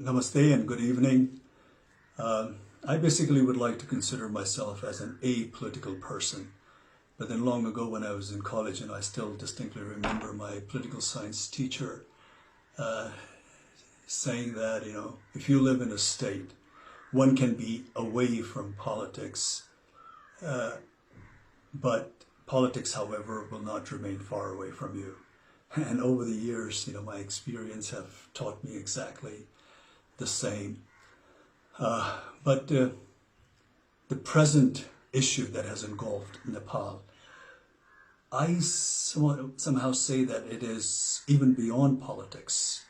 Namaste and good evening. I basically would like to consider myself as an apolitical person. But then long ago when I was in college, and I still distinctly remember my political science teacher saying that, if you live in a state, one can be away from politics, but politics, however, will not remain far away from you. And over the years, my experience have taught me exactly the same. But the present issue that has engulfed Nepal, I somehow say that it is even beyond politics.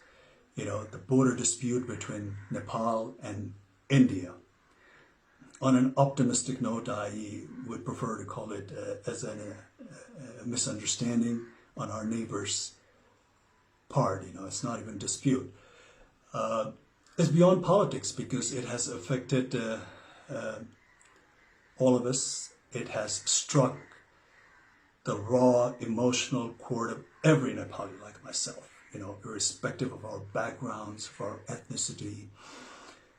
The border dispute between Nepal and India. On an optimistic note, I would prefer to call it as a misunderstanding on our neighbor's part. It's not even dispute. It's beyond politics because it has affected all of us. It has struck the raw emotional chord of every Nepali like myself, irrespective of our backgrounds, of our ethnicity,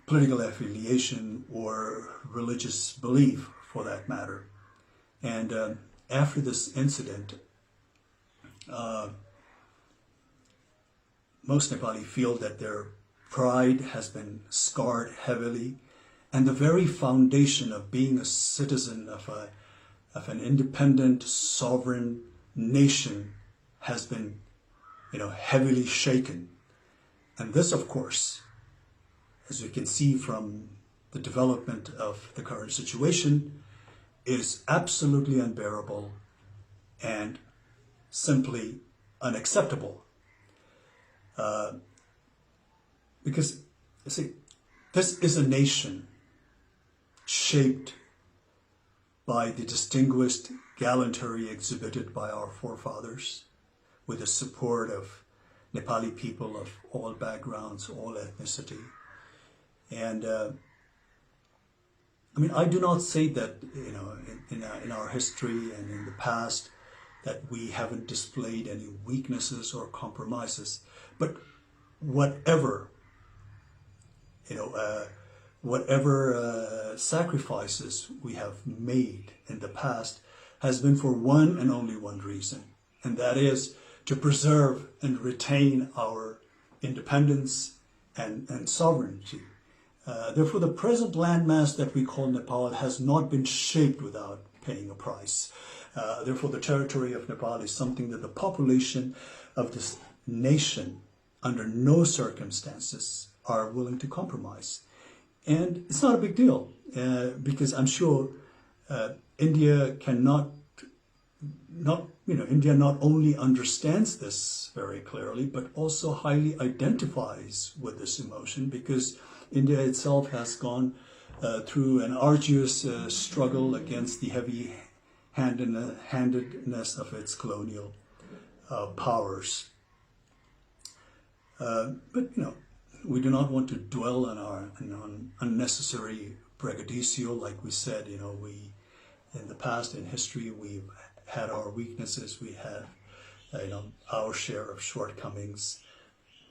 political affiliation, or religious belief for that matter. And after this incident, most Nepali feel that their pride has been scarred heavily, and the very foundation of being a citizen of an independent, sovereign nation has been, heavily shaken. And this, of course, as you can see from the development of the current situation, is absolutely unbearable and simply unacceptable. Because, you see, this is a nation shaped by the distinguished gallantry exhibited by our forefathers, with the support of Nepali people of all backgrounds, all ethnicity. And I do not say that, in our history and in the past, that we haven't displayed any weaknesses or compromises, but whatever sacrifices we have made in the past has been for one and only one reason, and that is to preserve and retain our independence and sovereignty. Therefore, the present landmass that we call Nepal has not been shaped without paying a price. Therefore, the territory of Nepal is something that the population of this nation, under no circumstances, are willing to compromise. And it's not a big deal, because I'm sure India India not only understands this very clearly, but also highly identifies with this emotion, because India itself has gone through an arduous struggle against the heavy-handedness of its colonial powers. But we do not want to dwell on unnecessary braggadocio. Like we said, we in the past, in history, we've had our weaknesses. We had, our share of shortcomings.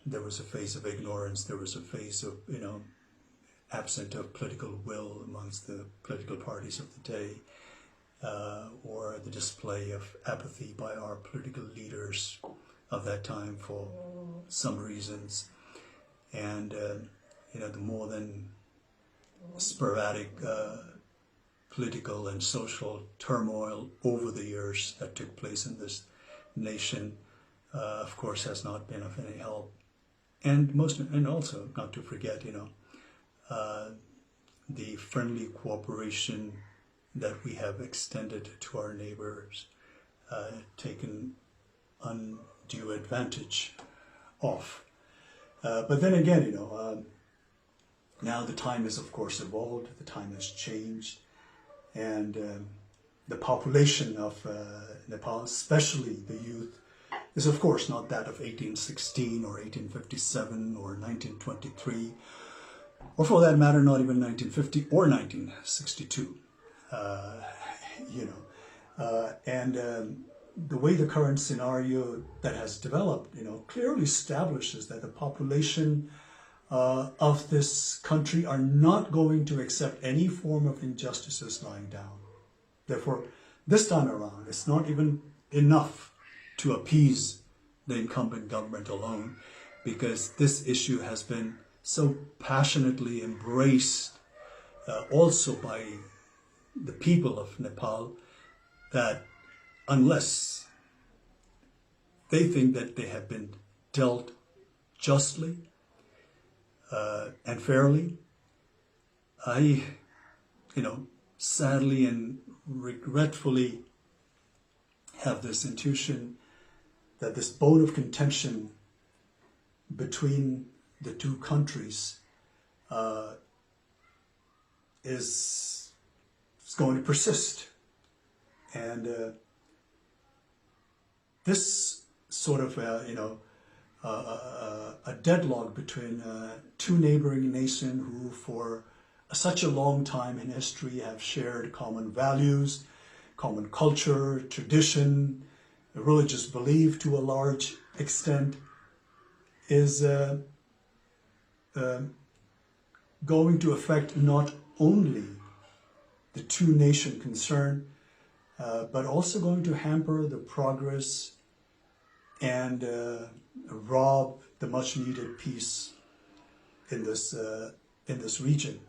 There was a phase of ignorance. There was a phase of, absent of political will amongst the political parties of the day, or the display of apathy by our political leaders of that time for some reasons. And, the more than sporadic political and social turmoil over the years that took place in this nation, of course, has not been of any help. And also, not to forget, the friendly cooperation that we have extended to our neighbors, taken undue advantage of. But then again, now the time has, of course, evolved, the time has changed, and the population of Nepal, especially the youth, is of course not that of 1816 or 1857 or 1923, or for that matter, not even 1950 or 1962. The way the current scenario that has developed, clearly establishes that the population of this country are not going to accept any form of injustices lying down. Therefore, this time around, it's not even enough to appease the incumbent government alone, because this issue has been so passionately embraced also by the people of Nepal, that unless they think that they have been dealt justly and fairly, I, sadly and regretfully have this intuition that this bone of contention between the two countries is going to persist. And this sort of, a deadlock between two neighboring nations who for such a long time in history have shared common values, common culture, tradition, religious belief to a large extent, is going to affect not only the two nations concerned, but also going to hamper the progress and rob the much needed peace in this region.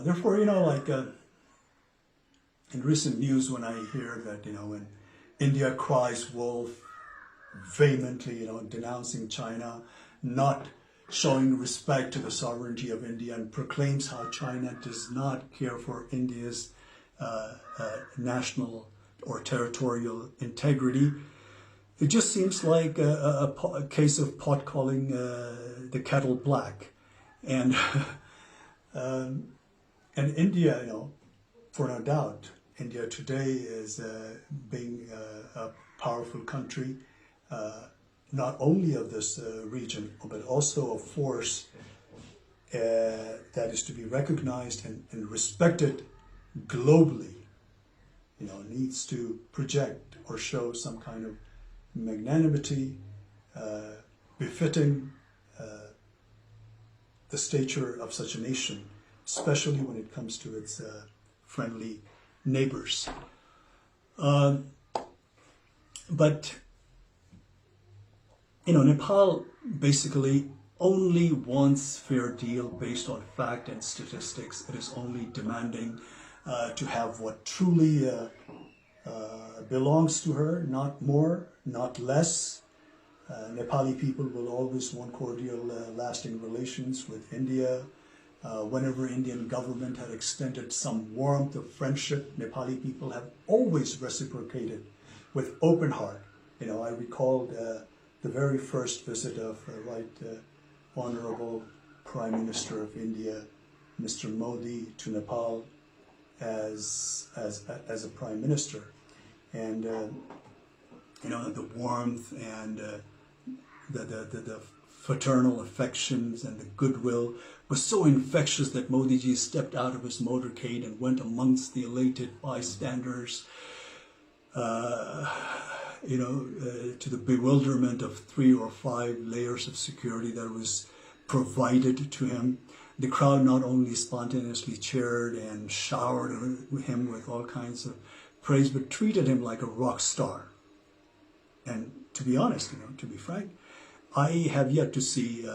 Therefore, in recent news, when I hear that, when India cries wolf vehemently, denouncing China, not showing respect to the sovereignty of India, and proclaims how China does not care for India's national or territorial integrity, it just seems like a case of pot calling the kettle black. And and India, for no doubt, India today is being a powerful country, not only of this region, but also a force that is to be recognized and respected globally. Needs to project or show some kind of magnanimity befitting the stature of such a nation, especially when it comes to its friendly neighbors. But Nepal basically only wants fair deal based on fact and statistics. It is only demanding to have what truly belongs to her, not more, not less. Nepali people will always want cordial, lasting relations with India. Whenever Indian government had extended some warmth of friendship, Nepali people have always reciprocated with open heart. I recalled the very first visit of Honorable Prime Minister of India, Mr. Modi, to Nepal as a Prime Minister. And the warmth and the fraternal affections and the goodwill was so infectious that Modi ji stepped out of his motorcade and went amongst the elated bystanders, to the bewilderment of 3 or 5 layers of security that was provided to him. The crowd not only spontaneously cheered and showered him with all kinds of praise, but treated him like a rock star. And to be honest, to be frank, I have yet to see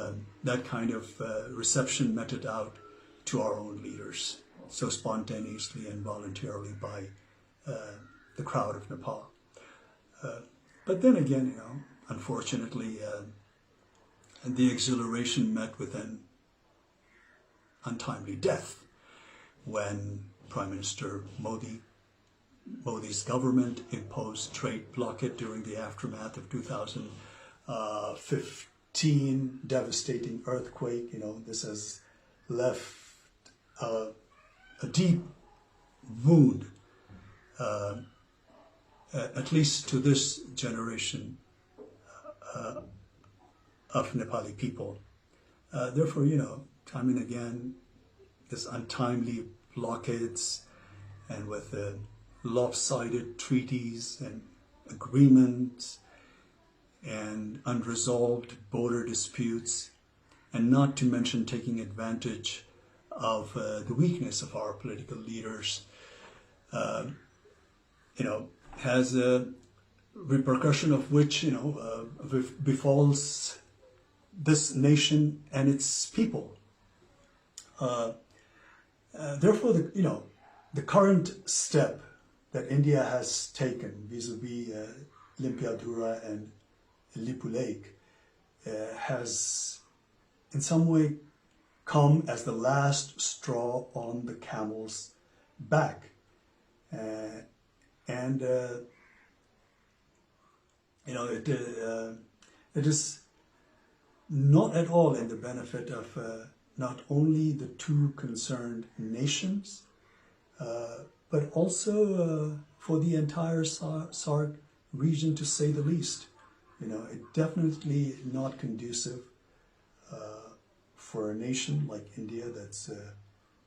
that kind of reception meted out to our own leaders so spontaneously and voluntarily by the crowd of Nepal. But then again, unfortunately, the exhilaration met with an untimely death when Prime Minister Modi's government imposed trade blockade during the aftermath of 2015 devastating earthquake. This has left a deep wound, at least to this generation of Nepali people. Therefore, time and again, this untimely blockades and with the lopsided treaties and agreements and unresolved border disputes and not to mention taking advantage of the weakness of our political leaders, has a repercussion of which, befalls this nation and its people. Therefore, the current step that India has taken vis-a-vis Limpiadhura and Lipu Lake has in some way come as the last straw on the camel's back. It is not at all in the benefit of not only the two concerned nations, but also for the entire SAARC region, to say the least. It definitely not conducive for a nation like India that's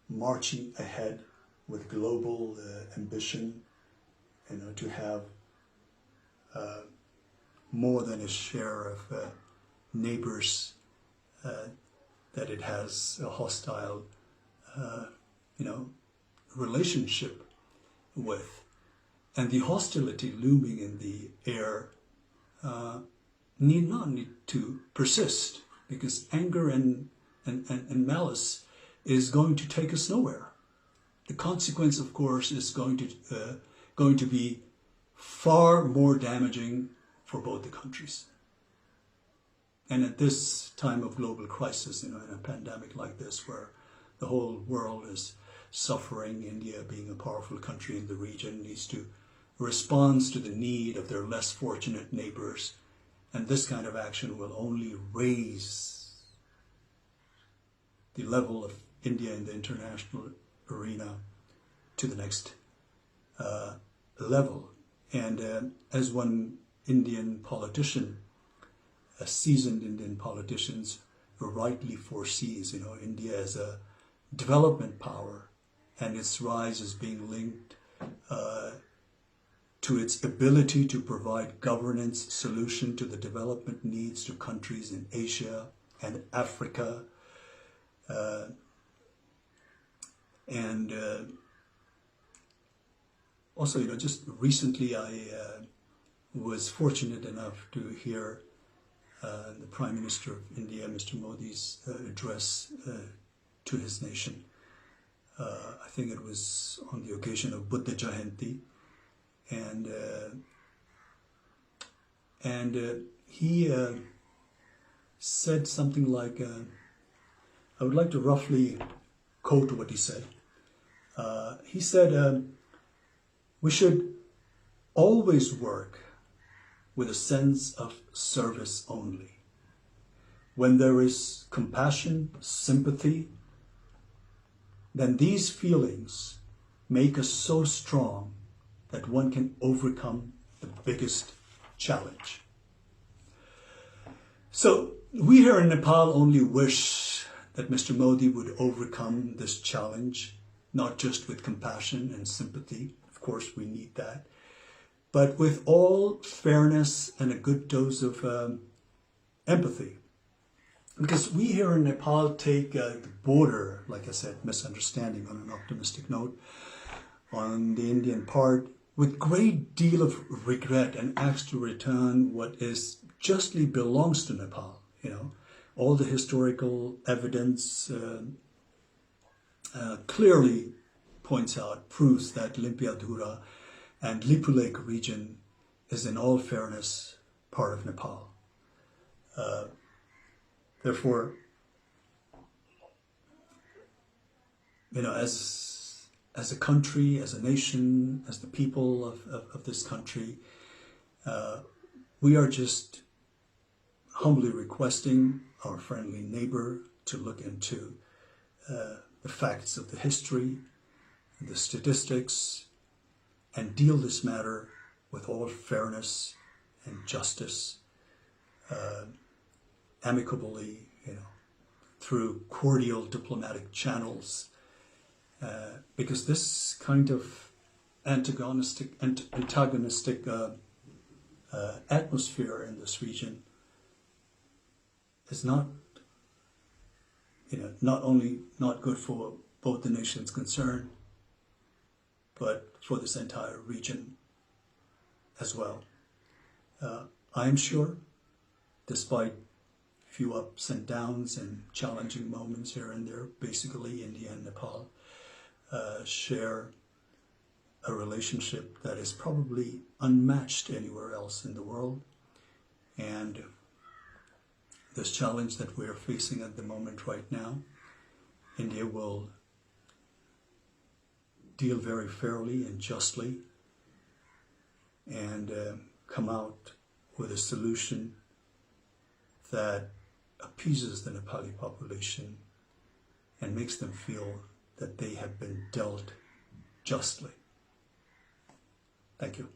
marching ahead with global ambition, to have more than a share of neighbors that it has a hostile, relationship with. And the hostility looming in the air need not to persist, because anger and malice is going to take us nowhere. The consequence, of course, is going to be far more damaging for both the countries. And at this time of global crisis, in a pandemic like this, where the whole world is suffering, India, being a powerful country in the region, needs to respond to the need of their less fortunate neighbors. And this kind of action will only raise the level of India in the international arena to the next level. And as one Indian politician, a seasoned Indian politician, rightly foresees, India as a development power, and its rise is being linked to its ability to provide governance solution to the development needs to countries in Asia and Africa. Also, just recently I was fortunate enough to hear the Prime Minister of India, Mr. Modi's address to his nation. I think it was on the occasion of Buddha Jayanti, and he said something like, I would like to roughly quote what he said. He said, we should always work with a sense of service only. When there is compassion, sympathy, then these feelings make us so strong that one can overcome the biggest challenge. So we here in Nepal only wish that Mr. Modi would overcome this challenge, not just with compassion and sympathy. Of course, we need that, but with all fairness and a good dose of empathy. Because we here in Nepal take the border, like I said, misunderstanding on an optimistic note, on the Indian part, with great deal of regret, and ask to return what is justly belongs to Nepal. All the historical evidence clearly points out, proves that Limpiadhura and Lipu Lake region is in all fairness part of Nepal. Therefore, as a country, as a nation, as the people of this country, we are just humbly requesting our friendly neighbor to look into the facts of the history, the statistics, and deal this matter with all fairness and justice, amicably, through cordial diplomatic channels, because this kind of antagonistic atmosphere in this region is not not only not good for both the nations concerned, but for this entire region as well. I am sure, despite few ups and downs and challenging moments here and there, basically India and Nepal share a relationship that is probably unmatched anywhere else in the world. And this challenge that we're facing at the moment right now, India will deal very fairly and justly and come out with a solution that appeases the Nepali population and makes them feel that they have been dealt justly. Thank you.